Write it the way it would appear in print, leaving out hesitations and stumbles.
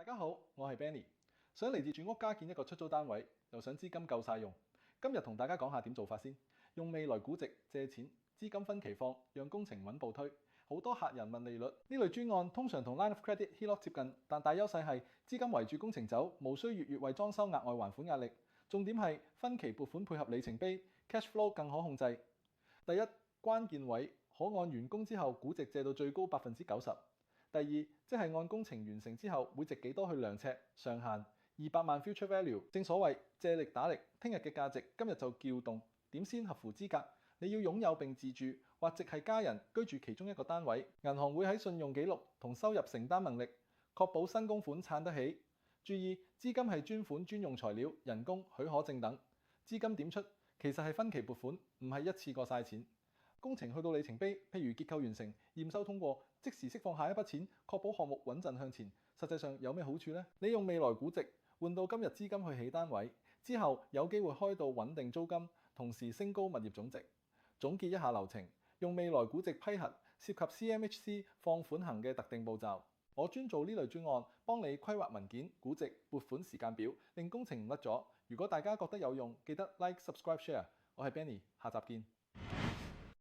大家好，我係 Benny，想嚟自住屋加建一個出租單位，又想資金夠晒用。今日同大家講下點做法先。用未來估值借錢，資金分期放，讓工程穩步推。好多客人問利率，呢類專案通常同 Line of Credit HELOC 接近，但大優勢係資金圍住工程走，無需月月為裝修額外還款壓力。重點係分期撥款配合里程碑 ，cash flow 更可控制。第一，關鍵位可按完工之後估值借到最高90%。第二，即係按工程完成之後會值幾多去量尺，上限200萬 future value。正所謂借力打力，聽日嘅價值今日就撬動。點先合乎資格？你要擁有並自住，或直係家人居住其中一個單位。銀行會喺信用記錄同收入承擔能力，確保新供款撐得起。注意，資金係專款專用材料、人工、許可證等。資金點出？其實係分期撥款，唔係一次過晒錢。工程去到里程碑，譬如結構完成、驗收通過，即時釋放下一筆錢，確保項目穩陣向前。實際上有咩好處呢？你用未來估值換到今日資金去起單位，之後有機會開到穩定租金，同時升高物業總值。總結一下流程，用未來估值批核，涉及 CMHC 放款行嘅特定步驟。我專做呢類專案，幫你規劃文件、估值、撥款時間表，令工程唔甩咗。如果大家覺得有用，記得 Like、Subscribe、Share。我係 Benny，下集見。